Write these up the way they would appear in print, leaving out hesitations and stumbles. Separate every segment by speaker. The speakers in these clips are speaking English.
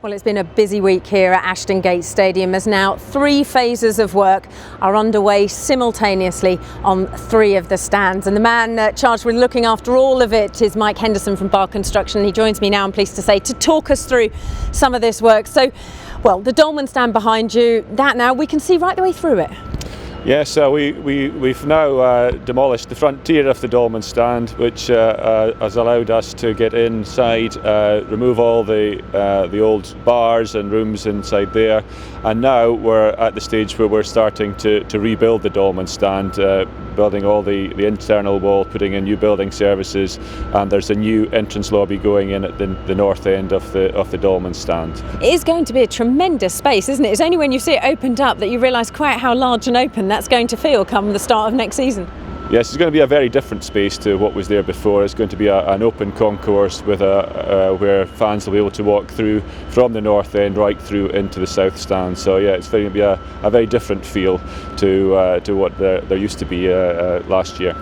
Speaker 1: Well, it's been a busy week here at Ashton Gate Stadium as now 3 phases of work are underway simultaneously on 3 of the stands. And the man charged with looking after all of it is Mike Henderson from Bar Construction. He joins me now, I'm pleased to say, to talk us through some of this work. So, well, the Dolman Stand behind you, that now we can see right the way through it.
Speaker 2: Yes, we've now demolished the front tier of the Dolman Stand, which has allowed us to get inside, remove all the old bars and rooms inside there, and now we're at the stage where we're starting to rebuild the Dolman Stand, building all the internal wall, putting in new building services, and there's a new entrance lobby going in at the north end of the Dolman Stand.
Speaker 1: It is going to be a tremendous space, isn't it? It's only when you see it opened up that you realise quite how large and open that's going to feel come the start of next season.
Speaker 2: Yes, it's going to be a very different space to what was there before. It's going to be an open concourse with where fans will be able to walk through from the north end right through into the south stand. So yeah, it's going to be a very different feel to what there used to be last year.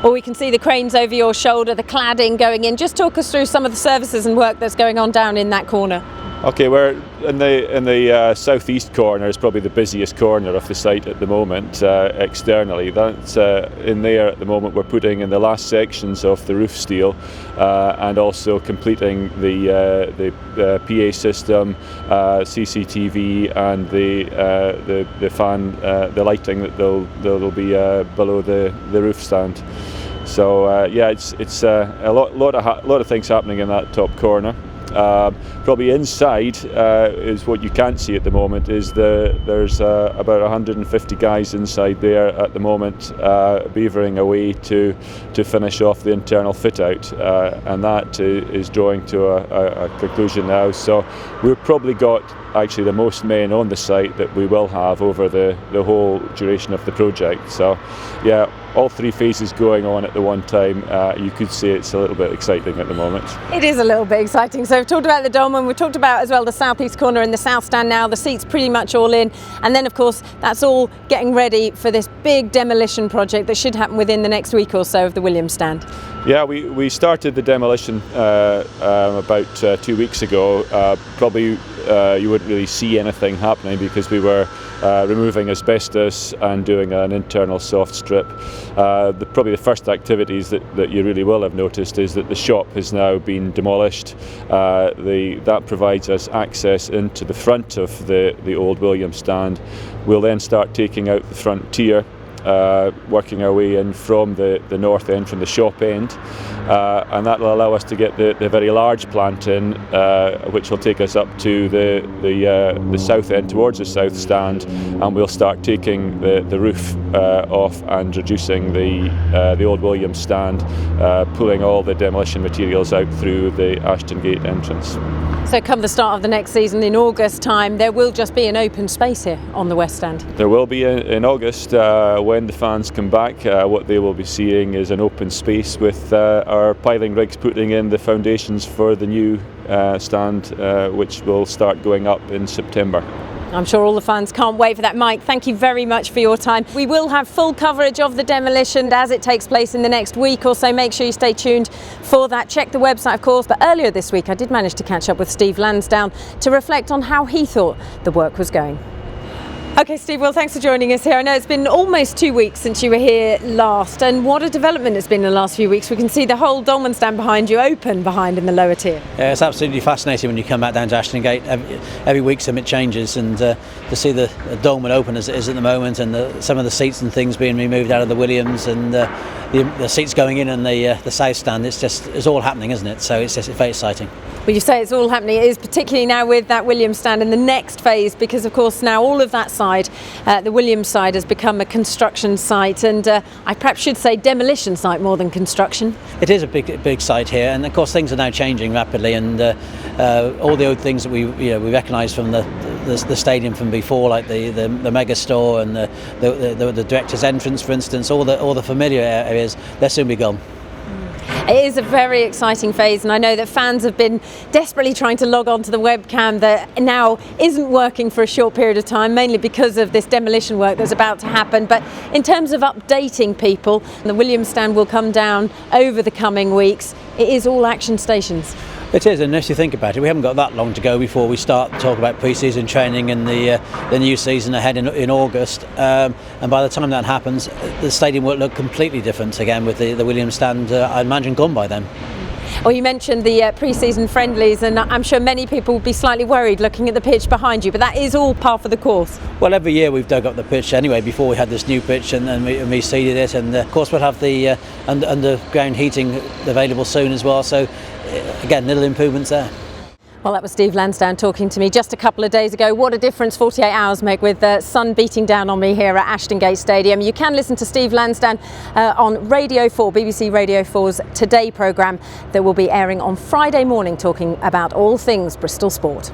Speaker 1: Well, we can see the cranes over your shoulder, the cladding going in. Just talk us through some of the services and work that's going on down in that corner.
Speaker 2: Okay, we're in the southeast corner. Is probably the busiest corner of the site at the moment externally. That's in there at the moment. We're putting in the last sections of the roof steel and also completing the PA system, CCTV, and the fan, the lighting that they'll be below the roof stand. So yeah, it's a lot of things happening in that top corner. Probably inside is what you can't see at the moment. There's about 150 guys inside there at the moment, beavering away to finish off the internal fit out, and that is drawing to a conclusion now. So we've probably got actually the most men on the site that we will have over the whole duration of the project. So yeah, all 3 phases going on at the one time. You could say it's a little bit exciting at the moment.
Speaker 1: It is a little bit exciting. So we've talked about the Dolman, we've talked about as well the southeast corner and the south stand now. The seats pretty much all in, and then of course that's all getting ready for this big demolition project that should happen within the next week or so of the William Stand.
Speaker 2: Yeah, we started the demolition about 2 weeks ago. Probably you wouldn't really see anything happening because we were removing asbestos and doing an internal soft strip. Probably the first activities that you really will have noticed is that the shop has now been demolished. That provides us access into the front of the old William Stand. We'll then start taking out the front tier, working our way in from the north end, from the shop end, and that will allow us to get the very large plant in, which will take us up to the south end towards the south stand, and we'll start taking the roof off and reducing the old William Stand, pulling all the demolition materials out through the Ashton Gate entrance.
Speaker 1: So come the start of the next season in August time, there will just be an open space here on the West Stand.
Speaker 2: There will be in August when the fans come back. What they will be seeing is an open space with our piling rigs putting in the foundations for the new stand, which will start going up in September.
Speaker 1: I'm sure all the fans can't wait for that. Mike, thank you very much for your time. We will have full coverage of the demolition as it takes place in the next week or so. Make sure you stay tuned for that. Check the website, of course. But earlier this week, I did manage to catch up with Steve Lansdown to reflect on how he thought the work was going. Okay, Steve, well, thanks for joining us here. I know it's been almost 2 weeks since you were here last, and what a development it's been in the last few weeks. We can see the whole Dolman Stand behind you, open behind in the lower tier.
Speaker 3: Yeah, it's absolutely fascinating when you come back down to Ashton Gate. Every week something changes, and to see the Dolman open as it is at the moment, and some of the seats and things being removed out of the Williams, and the seats going in and the south stand, it's all happening, isn't it? So it's very exciting.
Speaker 1: Well, you say it's all happening. It is, particularly now with that Williams Stand in the next phase, because of course now all of that side, the Williams side, has become a construction site, and I perhaps should say demolition site more than construction. It
Speaker 3: is a big site here, and of course things are now changing rapidly, and all the old things that we recognise from the stadium from before, like the mega store and the director's entrance, for instance, all the familiar areas, they'll soon be gone.
Speaker 1: It is a very exciting phase, and I know that fans have been desperately trying to log on to the webcam that now isn't working for a short period of time, mainly because of this demolition work that's about to happen. But in terms of updating people, the Williams Stand will come down over the coming weeks. It is all action stations.
Speaker 3: It is, and if you think about it, we haven't got that long to go before we start to talk about pre-season training and the new season ahead in August. And by the time that happens, the stadium will look completely different again with the Williams Stand, I imagine, gone by then.
Speaker 1: Well, you mentioned the pre-season friendlies, and I'm sure many people would be slightly worried looking at the pitch behind you, but that is all par for the course.
Speaker 3: Well, every year we've dug up the pitch anyway before we had this new pitch, and we seeded it, and of course we'll have the underground heating available soon as well, so again, little improvements there.
Speaker 1: Well, that was Steve Lansdown talking to me just a couple of days ago. What a difference 48 hours make with the sun beating down on me here at Ashton Gate Stadium. You can listen to Steve Lansdown on Radio 4, BBC Radio 4's Today programme that will be airing on Friday morning, talking about all things Bristol sport.